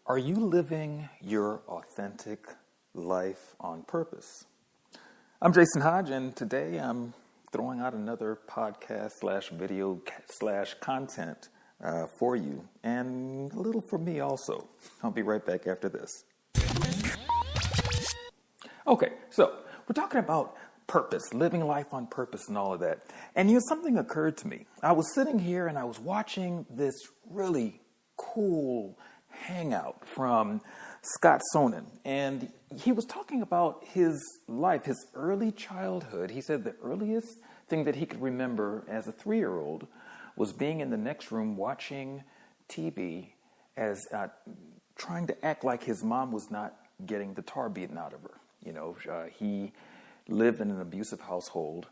Are you living your authentic life on purpose? I'm Jason Hodge, and today I'm throwing out another podcast slash video slash content for you, and a little for me also. I'll be right back after this. Okay, so we're talking about purpose, living life on purpose and all of that. And something occurred to me. I was sitting here and I was watching this really cool hangout from Scott Sonnen, and he was talking about his life, his early childhood. He said the earliest thing that he could remember as a 3-year-old was being in the next room watching TV as trying to act like his mom was not getting the tar beaten out of her. He lived in an abusive household,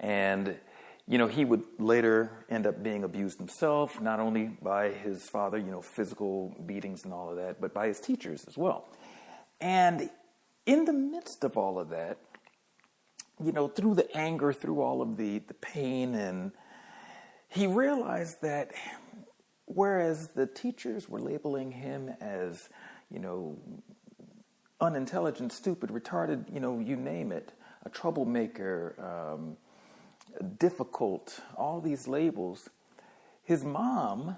and he would later end up being abused himself, not only by his father, physical beatings and all of that, but by his teachers as well. And in the midst of all of that, through the anger, through all of the pain, and he realized that whereas the teachers were labeling him as, unintelligent, stupid, retarded, you name it, a troublemaker, difficult, all these labels, his mom,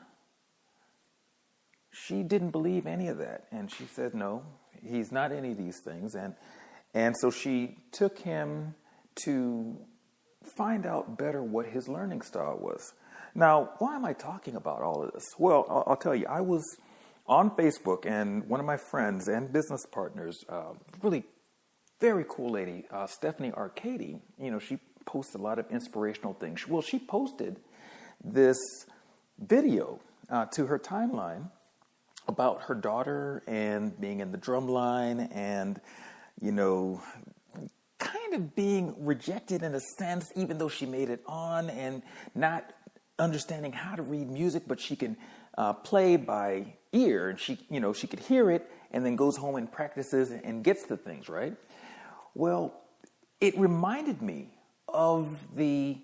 she didn't believe any of that. And she said, no, he's not any of these things. And so she took him to find out better what his learning style was. Now, why am I talking about all of this? Well, I'll tell you, I was on Facebook, and one of my friends and business partners, really very cool lady, Stephanie Arcady, she posted a lot of inspirational things. Well, she posted this video to her timeline about her daughter and being in the drum line and, kind of being rejected in a sense, even though she made it on, and not understanding how to read music, but she can play by ear, and she could hear it and then goes home and practices and gets the things, right? Well, it reminded me of the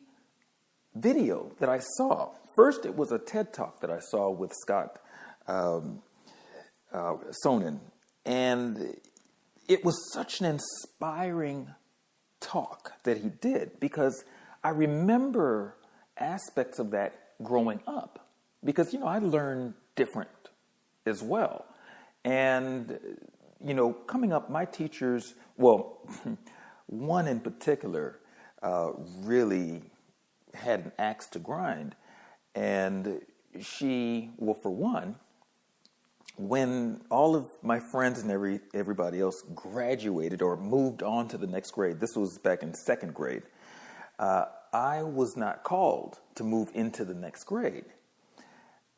video that I saw. First, it was a TED Talk that I saw with Scott Sonnen, and it was such an inspiring talk that he did, because I remember aspects of that growing up, because, I learned different as well. And, coming up, my teachers, well, one in particular, really had an axe to grind. And she, well, for one, when all of my friends and everybody else graduated or moved on to the next grade, this was back in 2nd grade, I was not called to move into the next grade.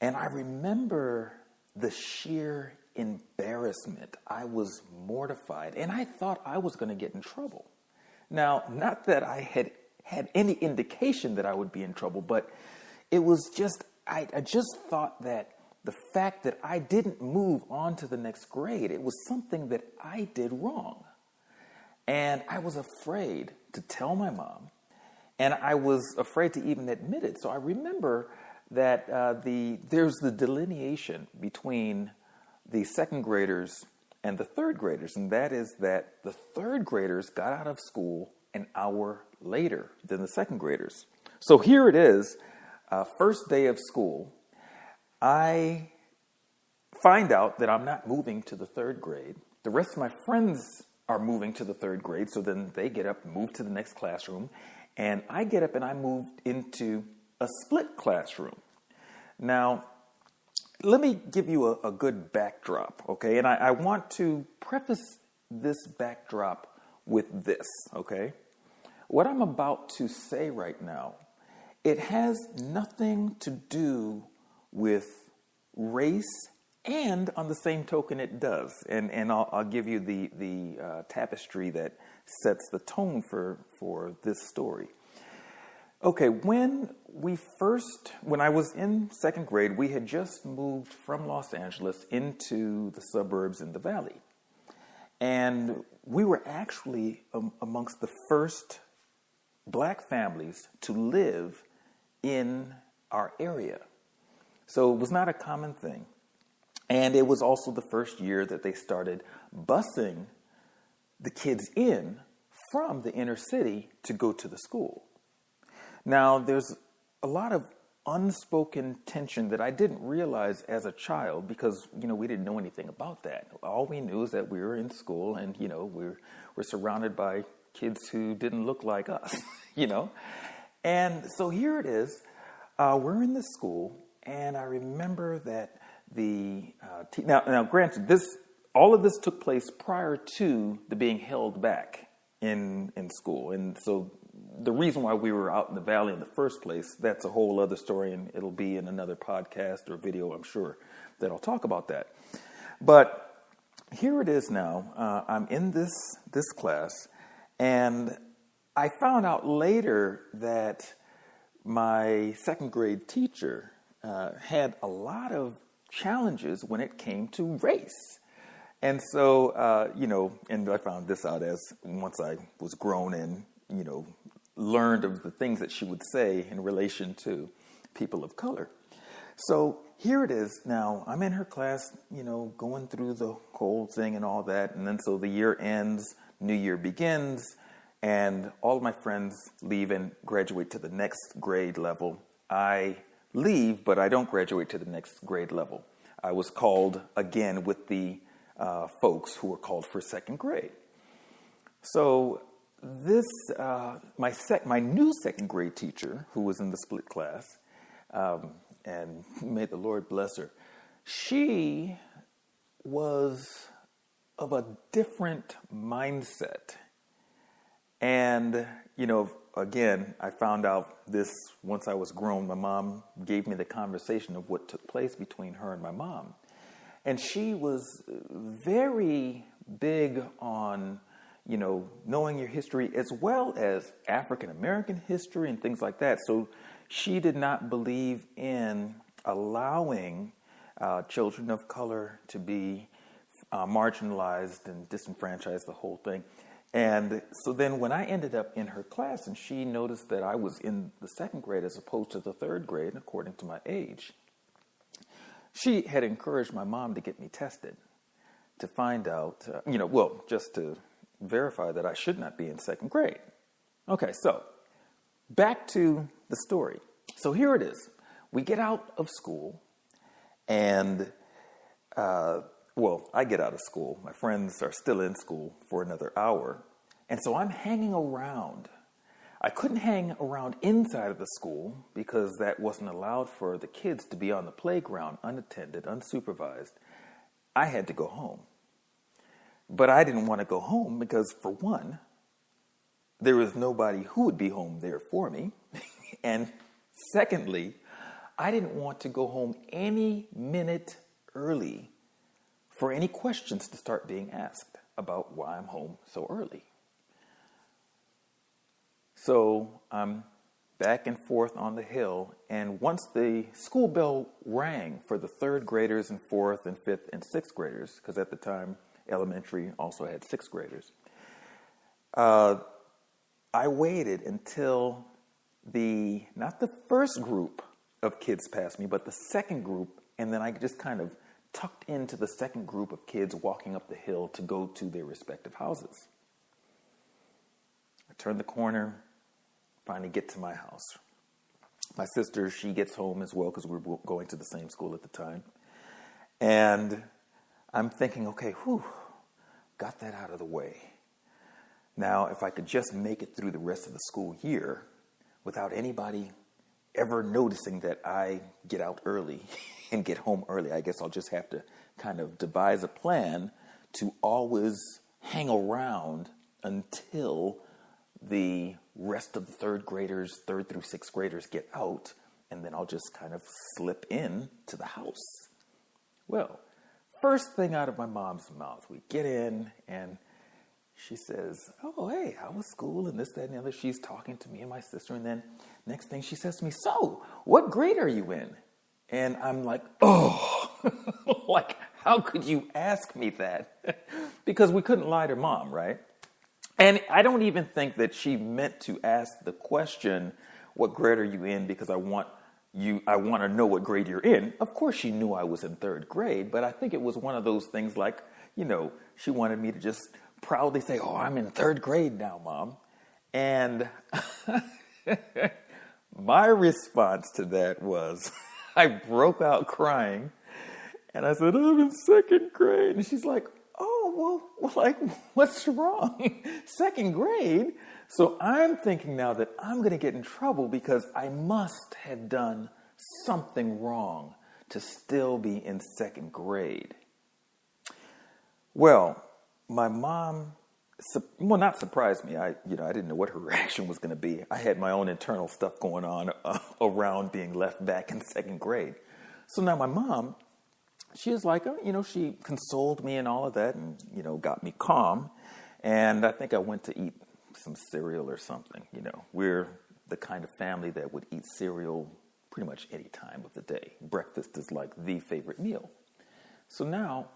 And I remember the sheer embarrassment. I was mortified, and I thought I was going to get in trouble. Now, not that I had any indication that I would be in trouble, but it was just, I just thought that the fact that I didn't move on to the next grade, it was something that I did wrong. And I was afraid to tell my mom, and I was afraid to even admit it. So I remember that there's the delineation between the 2nd graders and the 3rd graders, and that is that the 3rd graders got out of school an hour later than the 2nd graders. So here it is, first day of school. I find out that I'm not moving to the 3rd grade. The rest of my friends are moving to the 3rd grade, so then they get up and move to the next classroom, and I get up and I moved into a split classroom. Now, let me give you a good backdrop, okay? And I want to preface this backdrop with this, okay? What I'm about to say right now, it has nothing to do with race, and on the same token it does. And I'll give you the tapestry that sets the tone for this story. Okay, when I was in 2nd grade, we had just moved from Los Angeles into the suburbs in the valley. And we were actually amongst the first Black families to live in our area. So it was not a common thing. And it was also the first year that they started busing the kids in from the inner city to go to the school. Now, there's a lot of unspoken tension that I didn't realize as a child because, we didn't know anything about that. All we knew is that we were in school and, we're surrounded by kids who didn't look like us, And so here it is. We're in the school, and I remember that now, granted, all of this took place prior to the being held back in school, and so the reason why we were out in the valley in the first place, that's a whole other story, and it'll be in another podcast or video, I'm sure, that I'll talk about that. But here it is now. I'm in this class, and I found out later that my second grade teacher had a lot of challenges when it came to race. And so, and I found this out once I was grown and, learned of the things that she would say in relation to people of color. So here it is. Now, I'm in her class, going through the whole thing and all that. And then so the year ends, new year begins, and all of my friends leave and graduate to the next grade level. I leave, but I don't graduate to the next grade level. I was called again with the folks who were called for second grade. So this, my new second grade teacher, who was in the split class, and may the Lord bless her, she was of a different mindset. And, again, I found out this once I was grown. My mom gave me the conversation of what took place between her and my mom. And she was very big on, knowing your history as well as African-American history and things like that. So she did not believe in allowing children of color to be marginalized and disenfranchised, the whole thing. And so then when I ended up in her class and she noticed that I was in the second grade as opposed to the third grade, according to my age, she had encouraged my mom to get me tested to find out, just to verify that I should not be in second grade. Okay, so back to the story. So here it is. We get out of school and, I get out of school. My friends are still in school for another hour. And so I'm hanging around. I couldn't hang around inside of the school because that wasn't allowed for the kids to be on the playground unattended, unsupervised. I had to go home. But I didn't want to go home because, for one, there was nobody who would be home there for me. And secondly, I didn't want to go home any minute early for any questions to start being asked about why I'm home so early. So I'm back and forth on the hill, and once the school bell rang for the third graders and fourth and fifth and sixth graders, because at the time elementary also had sixth graders, I waited until not the first group of kids passed me, but the second group, and then I just kind of tucked into the second group of kids walking up the hill to go to their respective houses. I turn the corner, finally get to my house. My sister, she gets home as well because we were going to the same school at the time. And I'm thinking, okay, got that out of the way. Now, if I could just make it through the rest of the school year without anybody ever noticing that I get out early and get home early, I guess I'll just have to kind of devise a plan to always hang around until the rest of the third through sixth graders get out, and then I'll just kind of slip in to the house. Well, first thing out of my mom's mouth, we get in and she says, "Oh, hey, how was school?" And this, that, and the other. She's talking to me and my sister. And then next thing she says to me, "So, what grade are you in?" And I'm like, oh, like, how could you ask me that? Because we couldn't lie to mom, right? And I don't even think that she meant to ask the question, "What grade are you in?" because I want I want to know what grade you're in. Of course, she knew I was in third grade, but I think it was one of those things like, she wanted me to just proudly say, oh, I'm in third grade now, Mom. And my response to that was, I broke out crying, and I said, I'm in second grade. And she's like, oh, well, like, what's wrong? Second grade? So I'm thinking now that I'm going to get in trouble because I must have done something wrong to still be in second grade. Well, my mom, not surprised me. I didn't know what her reaction was going to be. I had my own internal stuff going on around being left back in second grade. So now my mom, she was like, she consoled me and all of that and, got me calm. And I think I went to eat some cereal or something. We're the kind of family that would eat cereal pretty much any time of the day. Breakfast is like the favorite meal. So now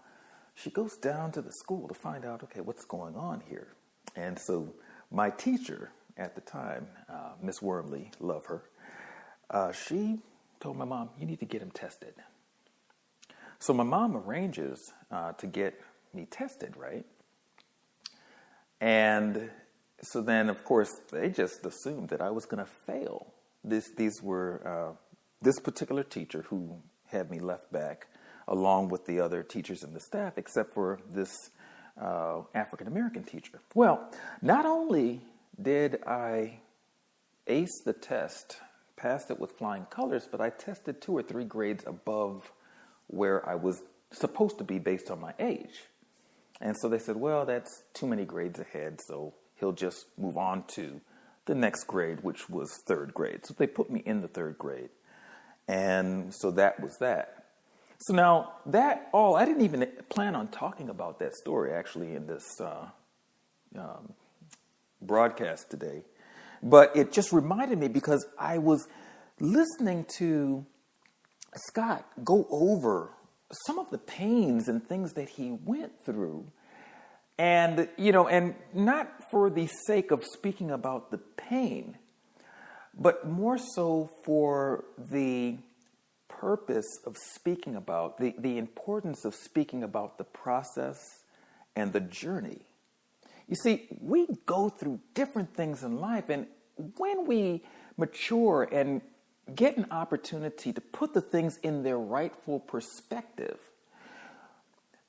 she goes down to the school to find out, okay, what's going on here? And so my teacher at the time, Miss Wormley, love her, she told my mom, you need to get him tested. So my mom arranges to get me tested, right? And so then, of course, they just assumed that I was going to fail. This particular teacher who had me left back, along with the other teachers and the staff, except for this African-American teacher. Well, not only did I ace the test, passed it with flying colors, but I tested 2 or 3 grades above where I was supposed to be based on my age. And so they said, well, that's too many grades ahead, so he'll just move on to the next grade, which was third grade. So they put me in the third grade. And so that was that. So now I didn't even plan on talking about that story actually in this broadcast today. But it just reminded me because I was listening to Scott go over some of the pains and things that he went through. And, and not for the sake of speaking about the pain, but more so for the purpose of speaking about, the importance of speaking about the process and the journey. You see, we go through different things in life, and when we mature and get an opportunity to put the things in their rightful perspective,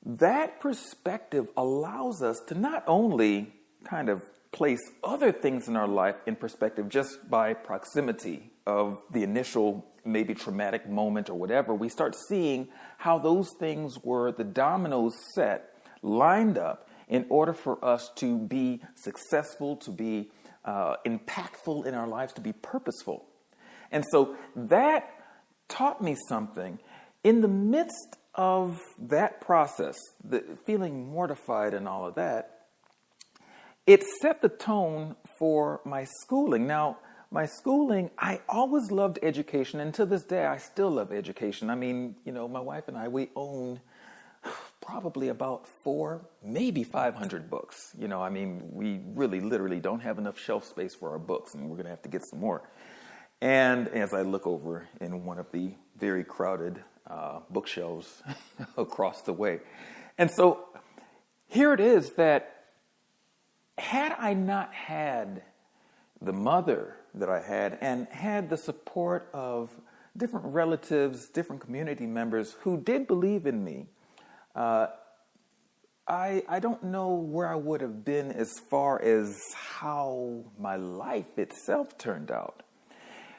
that perspective allows us to not only kind of place other things in our life in perspective just by proximity of the initial maybe traumatic moment or whatever. We start seeing how those things were the dominoes set, lined up in order for us to be successful, to be impactful in our lives, to be purposeful. And so that taught me something. In the midst of that process, the feeling mortified and all of that, it set the tone for my schooling. Now, my schooling, I always loved education, and to this day, I still love education. I mean, my wife and I, we own probably about 400, maybe 500 books. We really, literally don't have enough shelf space for our books, and we're going to have to get some more. And as I look over in one of the very crowded bookshelves across the way. And so here it is that had I not had the mother that I had and had the support of different relatives, different community members who did believe in me, I don't know where I would have been as far as how my life itself turned out.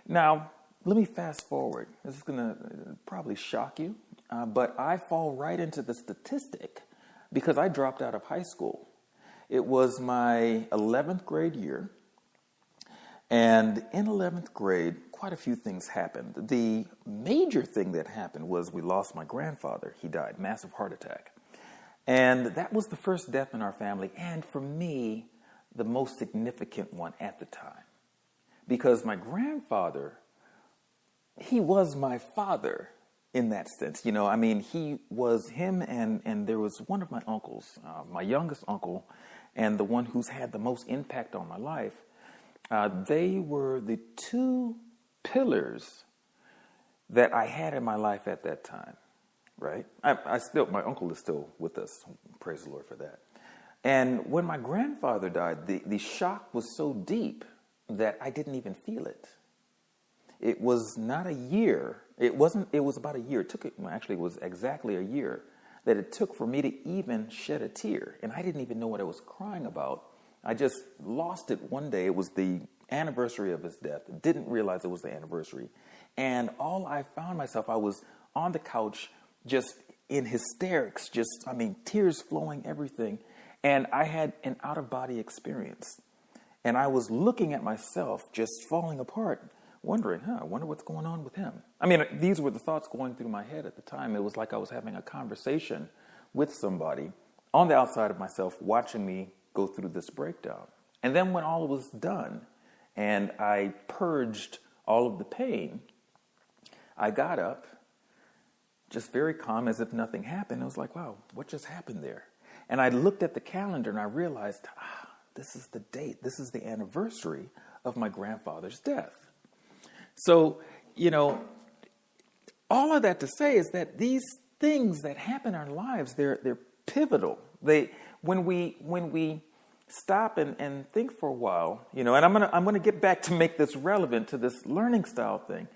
Now, let me fast forward. This is going to probably shock you, but I fall right into the statistic because I dropped out of high school. It was my 11th grade year, and in 11th grade, quite a few things happened. The major thing that happened was we lost my grandfather. He died, massive heart attack. And that was the first death in our family, and for me, the most significant one at the time. Because my grandfather, he was my father in that sense. He was him and there was one of my uncles, my youngest uncle, and the one who's had the most impact on my life. They were the 2 pillars that I had in my life at that time, right? My uncle is still with us. Praise the Lord for that. And when my grandfather died, the shock was so deep that I didn't even feel it. It was not a year. It was about a year. It was exactly a year that it took for me to even shed a tear. And I didn't even know what I was crying about. I just lost it one day. It was the anniversary of his death. Didn't realize it was the anniversary. And I was on the couch just in hysterics, tears flowing, everything. And I had an out-of-body experience. And I was looking at myself just falling apart, wondering, I wonder what's going on with him. These were the thoughts going through my head at the time. It was like I was having a conversation with somebody on the outside of myself, watching me go through this breakdown. And then when all was done and I purged all of the pain, I got up, just very calm, as if nothing happened. I was like, wow, what just happened there? And I looked at the calendar and I realized, this is the date. This is the anniversary of my grandfather's death. So, all of that to say is that these things that happen in our lives, they're pivotal. When we stop and think for a while, and I'm gonna get back to make this relevant to this learning style thing,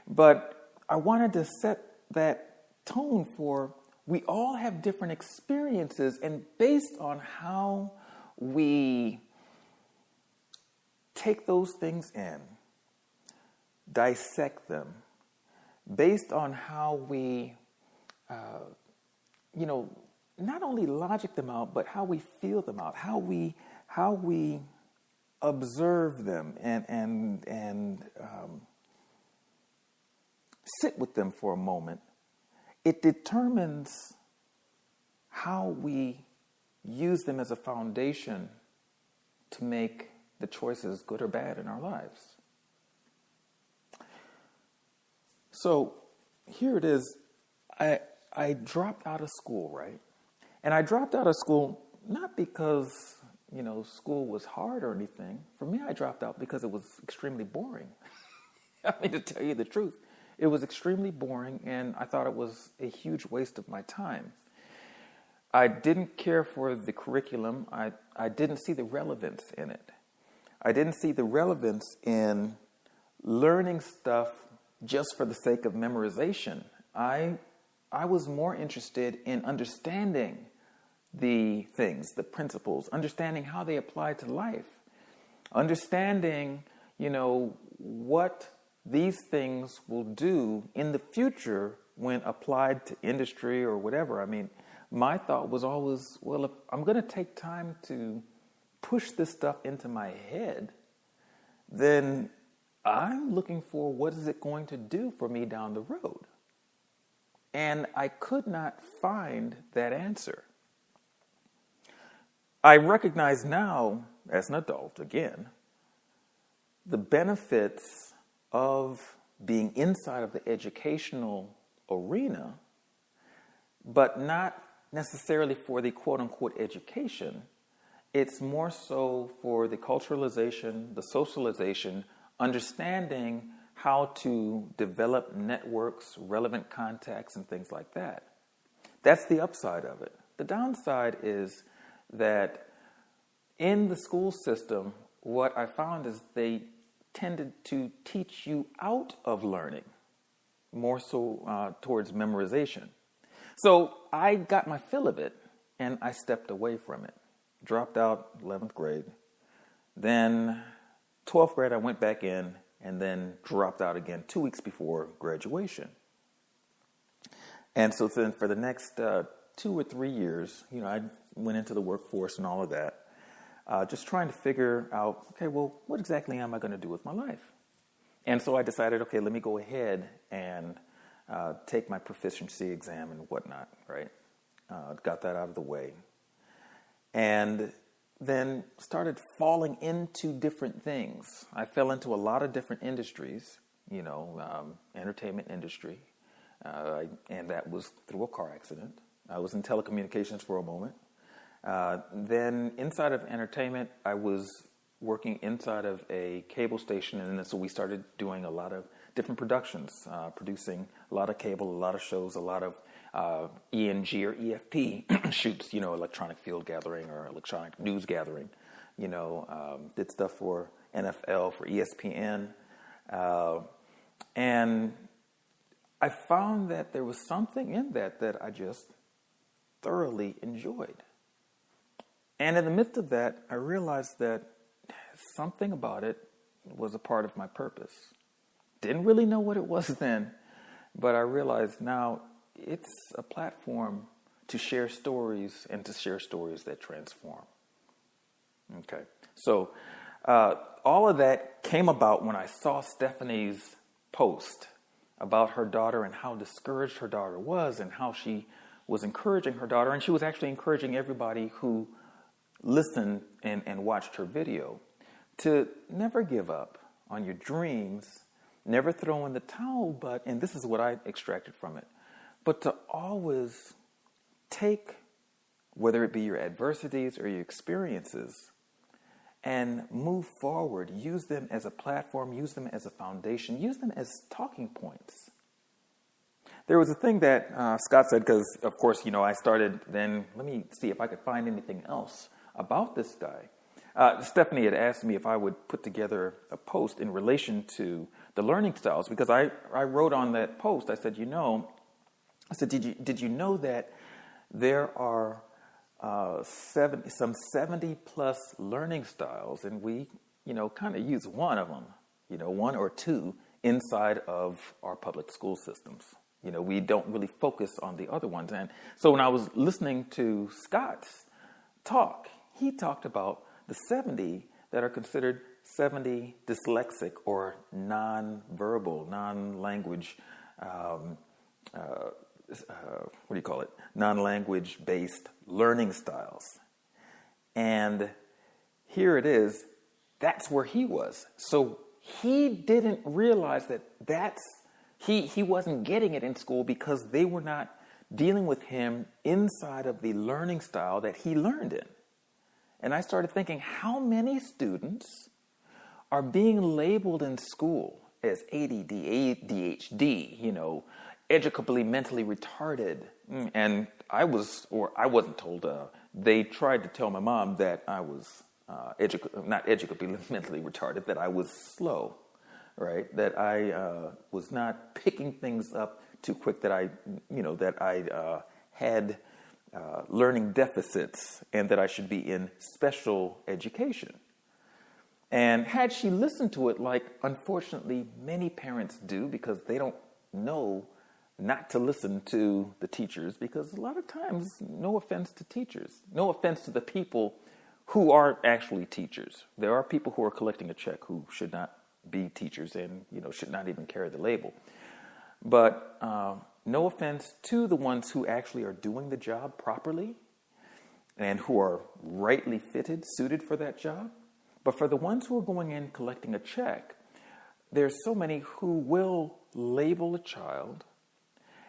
but I wanted to set that tone for we all have different experiences, and based on how we take those things in, dissect them, based on how we, not only logic them out, but how we feel them out, how we observe them and sit with them for a moment. It determines how we use them as a foundation to make the choices, good or bad, in our lives. So here it is. I dropped out of school, right? And I dropped out of school not because, school was hard or anything. For me, I dropped out because it was extremely boring. To tell you the truth, it was extremely boring, and I thought it was a huge waste of my time. I didn't care for the curriculum. I didn't see the relevance in it. I didn't see the relevance in learning stuff just for the sake of memorization. I was more interested in understanding the things, the principles, understanding how they apply to life, understanding, what these things will do in the future when applied to industry or whatever. My thought was always, well, if I'm going to take time to push this stuff into my head, then I'm looking for what is it going to do for me down the road. And I could not find that answer. I recognize now, as an adult, again, the benefits of being inside of the educational arena, but not necessarily for the quote-unquote education. It's more so for the culturalization, the socialization, understanding how to develop networks, relevant contacts, and things like that. That's the upside of it. The downside is that in the school system, what I found is they tended to teach you out of learning, more so towards memorization. So I got my fill of it, and I stepped away from it. Dropped out 11th grade. Then 12th grade, I went back in, and then dropped out again 2 weeks before graduation. And so then for the next 2 or 3 years, I went into the workforce and all of that, just trying to figure out, okay, well, what exactly am I going to do with my life? And so I decided, okay, let me go ahead and take my proficiency exam and whatnot, right? Got that out of the way. And then started falling into different things. I fell into a lot of different industries, entertainment industry, and that was through a car accident. I was in telecommunications for a moment. Then inside of entertainment, I was working inside of a cable station, and so we started doing a lot of different productions, producing a lot of cable, a lot of shows, a lot of ENG or EFP shoots, electronic field gathering or electronic news gathering. Did stuff for NFL, for ESPN. And I found that there was something in that I just thoroughly enjoyed. And in the midst of that, I realized that something about it was a part of my purpose. Didn't really know what it was then, but I realized now it's a platform to share stories and to share stories that transform. Okay, so all of that came about when I saw Stephanie's post about her daughter and how discouraged her daughter was and how she was encouraging her daughter. And she was actually encouraging everybody who listened and watched her video to never give up on your dreams, never throw in the towel, and this is what I extracted from it, but to always take, whether it be your adversities or your experiences, and move forward. Use them as a platform, use them as a foundation, use them as talking points. There was a thing that Scott said, because, of course, I started then, let me see if I could find anything else about this guy. Stephanie had asked me if I would put together a post in relation to the learning styles, because I wrote on that post, I said, did you know that there are some 70 plus learning styles, and we, kind of use one of them, one or two inside of our public school systems. We don't really focus on the other ones. And so when I was listening to Scott's talk, he talked about the 70 that are considered 70 dyslexic or non-verbal, non-language, non-language based learning styles. And here it is, that's where he was. So he didn't realize that he wasn't getting it in school because they were not dealing with him inside of the learning style that he learned in. And I started thinking, how many students are being labeled in school as ADD, ADHD, educably mentally retarded? And I wasn't told, they tried to tell my mom that I was not educably mentally retarded, that I was slow, right? That I was not picking things up too quick, that I had learning deficits and that I should be in special education. And had she listened to it, like unfortunately many parents do, because they don't know not to listen to the teachers, because a lot of times, no offense to teachers, no offense to the people who are actually teachers. There are people who are collecting a check who should not be teachers and, should not even carry the label. But no offense to the ones who actually are doing the job properly and who are rightly fitted, suited for that job. But for the ones who are going in collecting a check, there's so many who will label a child,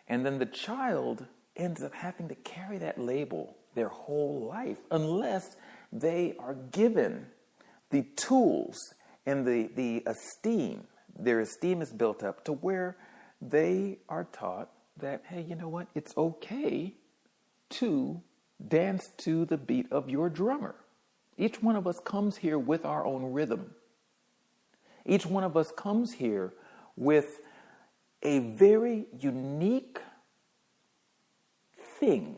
and then the child ends up having to carry that label their whole life unless they are given the tools and the esteem. Their esteem is built up to where they are taught that, hey, you know what? It's okay to dance to the beat of your drummer. Each one of us comes here with our own rhythm. Each one of us comes here with a very unique thing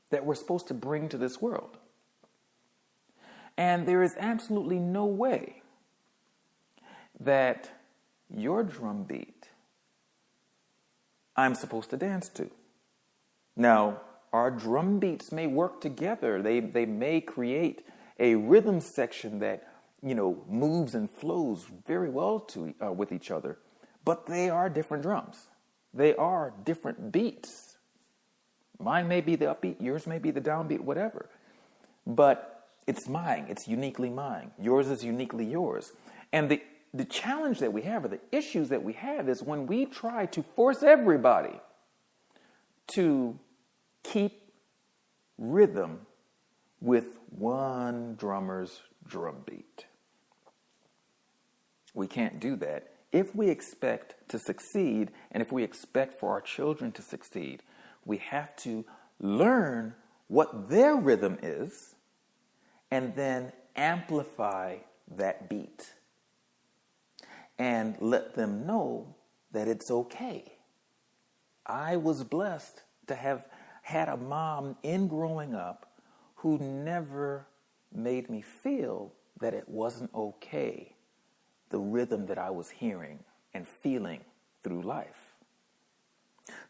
that we're supposed to bring to this world. And there is absolutely no way that your drum beat I'm supposed to dance to. Now, our drum beats may work together. They may create a rhythm section that, moves and flows very well with each other. But they are different drums. They are different beats. Mine may be the upbeat, yours may be the downbeat, whatever. But it's mine. It's uniquely mine. Yours is uniquely yours. And the challenge that we have, or the issues that we have, is when we try to force everybody to keep rhythm with one drummer's drum beat. We can't do that if we expect to succeed and if we expect for our children to succeed, we have to learn what their rhythm is and then amplify that beat and let them know that it's okay. I was blessed to have had a mom in growing up who never made me feel that it wasn't okay, the rhythm that I was hearing and feeling through life.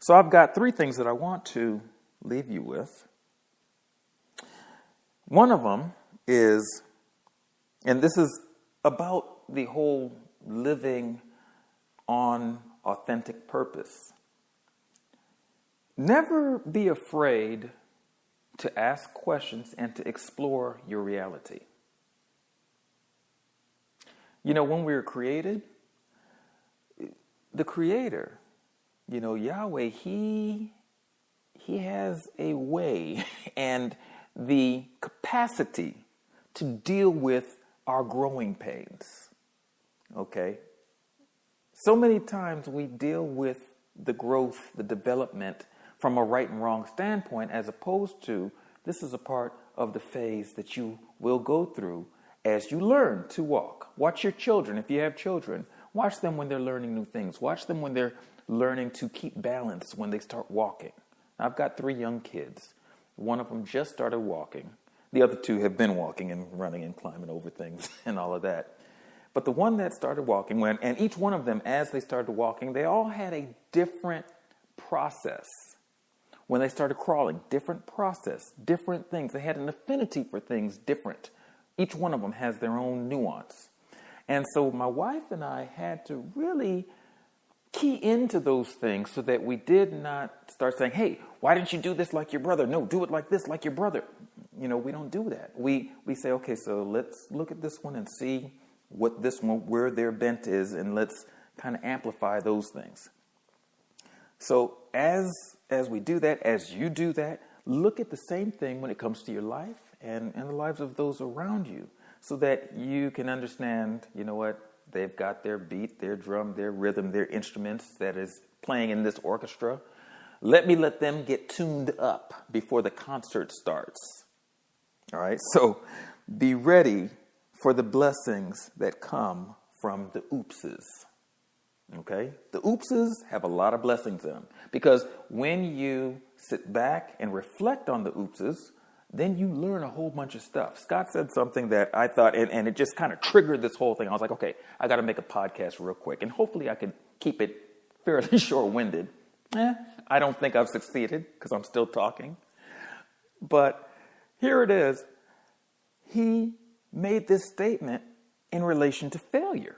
So I've got 3 things that I want to leave you with. One of them is, and this is about the whole living on authentic purpose. Never be afraid to ask questions and to explore your reality. You know, when we were created, the Creator, you know, Yahweh, He has a way and the capacity to deal with our growing pains. Okay? So many times we deal with the growth, the development from a right and wrong standpoint, as opposed to this is a part of the phase that you will go through as you learn to walk. Watch your children. If you have children, watch them when they're learning new things. Watch them when they're learning to keep balance when they start walking. I've got 3 young kids. One of them just started walking. The other 2 have been walking and running and climbing over things and all of that. But the one that started walking, and each one of them, as they started walking, they all had a different process. When they started crawling, different process, different things. They had an affinity for things different. Each one of them has their own nuance. And so my wife and I had to really key into those things so that we did not start saying, hey, why didn't you do this like your brother? No, do it like this, like your brother. You know, we don't do that. We say, okay, so let's look at this one and see what this one, where their bent is, and let's kind of amplify those things. So as we do that, as you do that, look at the same thing when it comes to your life and the lives of those around you, so that you can understand, you know what, they've got their beat, their drum, their rhythm, their instruments that is playing in this orchestra. Let them get tuned up before the concert starts. All right, so be ready for the blessings that come from the oopses. Okay, the oopses have a lot of blessings in them, because when you sit back and reflect on the oopses, then you learn a whole bunch of stuff. Scott said something that I thought, and it just kind of triggered this whole thing. I was like, okay, I got to make a podcast real quick, and hopefully I can keep it fairly short-winded. I don't think I've succeeded because I'm still talking. But here it is. He made this statement in relation to failure.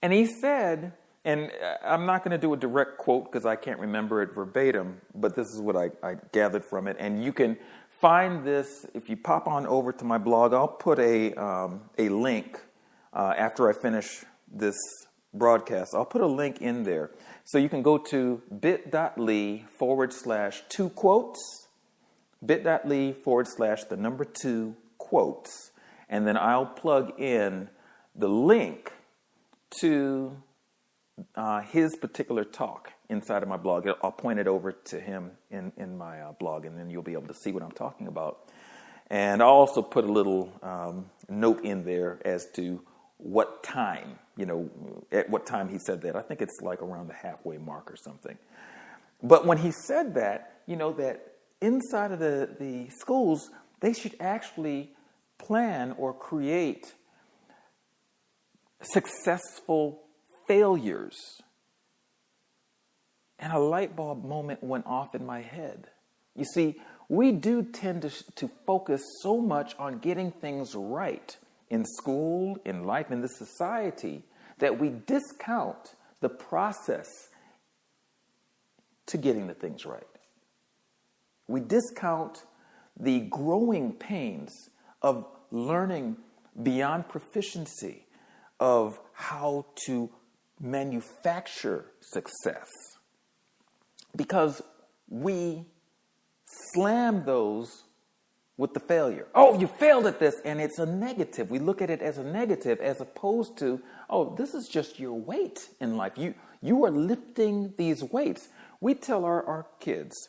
And he said, and I'm not going to do a direct quote because I can't remember it verbatim, but this is what I gathered from it. And you can find this if you pop on over to my blog. I'll put a link after I finish this broadcast. I'll put a link in there. So you can go to bit.ly/2 quotes, bit.ly/2 quotes, and then I'll plug in the link to his particular talk inside of my blog. I'll point it over to him in my blog, and then you'll be able to see what I'm talking about. And I'll also put a little note in there as to what time, at what time he said that. I think it's like around the halfway mark or something. But when he said that, that inside of the schools, they should actually plan or create successful failures. And a light bulb moment went off in my head. You see, we do tend to focus so much on getting things right in school, in life, in this society, that we discount the process to getting the things right. We discount the growing pains of learning beyond proficiency, of how to manufacture success, because we slam those with the failure. Oh, you failed at this, and it's a negative. We look at it as a negative as opposed to, oh, this is just your weight in life. You are lifting these weights. We tell our kids,